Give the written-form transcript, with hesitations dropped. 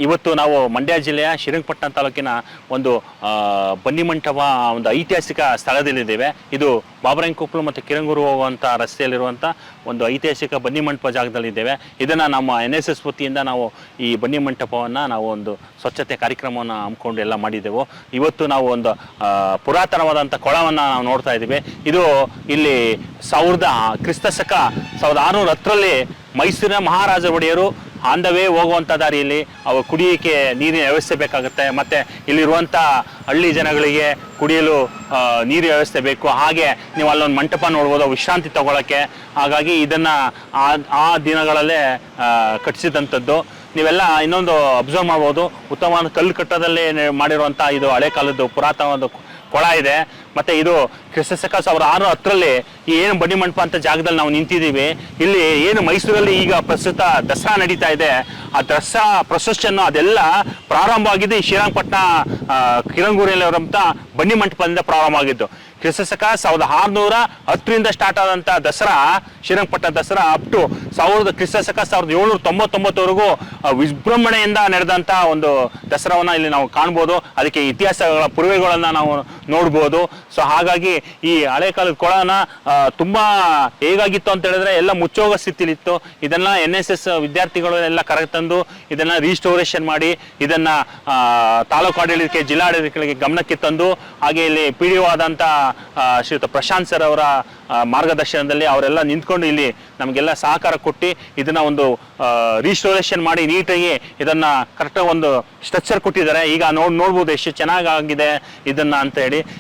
ಇವತ್ತು ನಾವು ಮಂಡ್ಯ ಜಿಲ್ಲೆಯ ಶ್ರೀರಂಗಪಟ್ಟಣ ತಾಲೂಕಿನ ಒಂದು ಬನ್ನಿಮಂಟಪ ಒಂದು ಐತಿಹಾಸಿಕ ಸ್ಥಳದಲ್ಲಿದ್ದೇವೆ. ಇದು ಬಾಬರಂಕೊಪ್ಪಲು ಮತ್ತು ಕಿರಂಗೂರು ಹೋಗುವಂಥ ರಸ್ತೆಯಲ್ಲಿರುವಂಥ ಒಂದು ಐತಿಹಾಸಿಕ ಬನ್ನಿಮಂಟಪ ಜಾಗದಲ್ಲಿದ್ದೇವೆ. ಇದನ್ನು ನಮ್ಮ NSS ವತಿಯಿಂದ ನಾವು ಈ ಬನ್ನಿಮಂಟಪವನ್ನು ನಾವು ಒಂದು ಸ್ವಚ್ಛತೆ ಕಾರ್ಯಕ್ರಮವನ್ನು ಹಮ್ಮಿಕೊಂಡು ಎಲ್ಲ ಮಾಡಿದ್ದೆವು. ಇವತ್ತು ನಾವು ಒಂದು ಪುರಾತನವಾದಂಥ ಕೊಳವನ್ನು ನಾವು ನೋಡ್ತಾ ಇದ್ದೀವಿ. ಇದು ಇಲ್ಲಿ ಕ್ರಿಸ್ತಶಕ 1610ರಲ್ಲಿ ಮೈಸೂರಿನ ಮಹಾರಾಜ ಒಡೆಯರು ಆನ್ ದ ವೇ ಹೋಗುವಂಥ ದಾರಿಯಲ್ಲಿ ಅವು ಕುಡಿಯೋಕ್ಕೆ ನೀರಿನ ವ್ಯವಸ್ಥೆ ಬೇಕಾಗುತ್ತೆ, ಮತ್ತು ಇಲ್ಲಿರುವಂಥ ಹಳ್ಳಿ ಜನಗಳಿಗೆ ಕುಡಿಯಲು ನೀರಿನ ವ್ಯವಸ್ಥೆ ಬೇಕು. ಹಾಗೆ ನೀವು ಅಲ್ಲೊಂದು ಮಂಟಪ ನೋಡ್ಬೋದು ವಿಶ್ರಾಂತಿ ತಗೊಳ್ಳೋಕ್ಕೆ. ಹಾಗಾಗಿ ಇದನ್ನು ಆ ದಿನಗಳಲ್ಲೇ ಕಟ್ಟಿಸಿದಂಥದ್ದು. ನೀವೆಲ್ಲ ಇನ್ನೊಂದು ಅಬ್ಸರ್ವ್ ಮಾಡ್ಬೋದು, ಉತ್ತಮವಾದ ಕಲ್ಲು ಕಟ್ಟದಲ್ಲಿ ಮಾಡಿರುವಂಥ ಇದು ಹಳೆ ಕಾಲದ್ದು ಪುರಾತನವಾದ ಕೊಳ ಇದೆ. ಮತ್ತು ಇದು ಕ್ರಿಸ್ತಶಕ 1610ರಲ್ಲಿ ಈ ಏನು ಬನ್ನಿಮಂಟಪ ಅಂತ ಜಾಗದಲ್ಲಿ ನಾವು ನಿಂತಿದ್ದೀವಿ. ಇಲ್ಲಿ ಏನು ಮೈಸೂರಲ್ಲಿ ಈಗ ಪ್ರಸ್ತುತ ದಸರಾ ನಡೀತಾ ಇದೆ, ಆ ದಸರಾ ಪ್ರೊಸೆಷನ್ನು ಅದೆಲ್ಲ ಪ್ರಾರಂಭವಾಗಿದ್ದು ಈ ಶ್ರೀರಂಗಪಟ್ಟಣ ಕಿರಂಗೂರಿನಲ್ಲಿರುವಂಥ ಬನ್ನಿಮಂಟಪದಿಂದ ಪ್ರಾರಂಭ ಆಗಿದ್ದು. ಕ್ರಿಸ್ತಶಕ 1610ರಿಂದ ಸ್ಟಾರ್ಟ್ ಆದಂಥ ದಸರಾ, ಶ್ರೀರಂಗಪಟ್ಟಣ ದಸರಾ ಅಪ್ ಟು ಕ್ರಿಸ್ತಶಕ 1799ವರೆಗೂ ವಿಜೃಂಭಣೆಯಿಂದ ನಡೆದಂಥ ಒಂದು ದಸರಾವನ್ನು ಇಲ್ಲಿ ನಾವು ಕಾಣ್ಬೋದು. ಅದಕ್ಕೆ ಇತಿಹಾಸಗಳ ಪುರಾವೆಗಳನ್ನು ನಾವು ನೋಡ್ಬೋದು. ಸೊ ಹಾಗಾಗಿ ಈ ಹಳೆ ಕಾಲದ ಕೊಳನ ತುಂಬ ಹೇಗಾಗಿತ್ತು ಅಂತ ಹೇಳಿದ್ರೆ ಎಲ್ಲ ಮುಚ್ಚೋಗೋ ಸ್ಥಿತಿಲಿತ್ತು. ಇದನ್ನು NSS ವಿದ್ಯಾರ್ಥಿಗಳು ಎಲ್ಲ ಕರೆತಂದು ಇದನ್ನು ರೀಸ್ಟೋರೇಷನ್ ಮಾಡಿ ಇದನ್ನು ತಾಲೂಕು ಆಡಳಿತಕ್ಕೆ ಜಿಲ್ಲಾಡಳಿತಗಳಿಗೆ ಗಮನಕ್ಕೆ ತಂದು, ಹಾಗೆ ಇಲ್ಲಿ PDO ಆದಂಥ ಶ್ರೀಯುತ ಪ್ರಶಾಂತ್ ಸರ್ ಅವರ ಮಾರ್ಗದರ್ಶನದಲ್ಲಿ ಅವರೆಲ್ಲ ನಿಂತ್ಕೊಂಡು ಇಲ್ಲಿ ನಮಗೆಲ್ಲ ಸಹಕಾರ ಕೊಟ್ಟು ಇದನ್ನು ಒಂದು ರೀಸ್ಟೋರೇಷನ್ ಮಾಡಿ ನೀಟಾಗಿ ಇದನ್ನು ಕರೆಕ್ಟಾಗಿ ಒಂದು ಸ್ಟ್ರಕ್ಚರ್ ಕೊಟ್ಟಿದ್ದಾರೆ. ಈಗ ನೋಡ್ಬೋದು ಎಷ್ಟು ಚೆನ್ನಾಗಾಗಿದೆ ಇದನ್ನು ಅಂತ ಹೇಳಿ.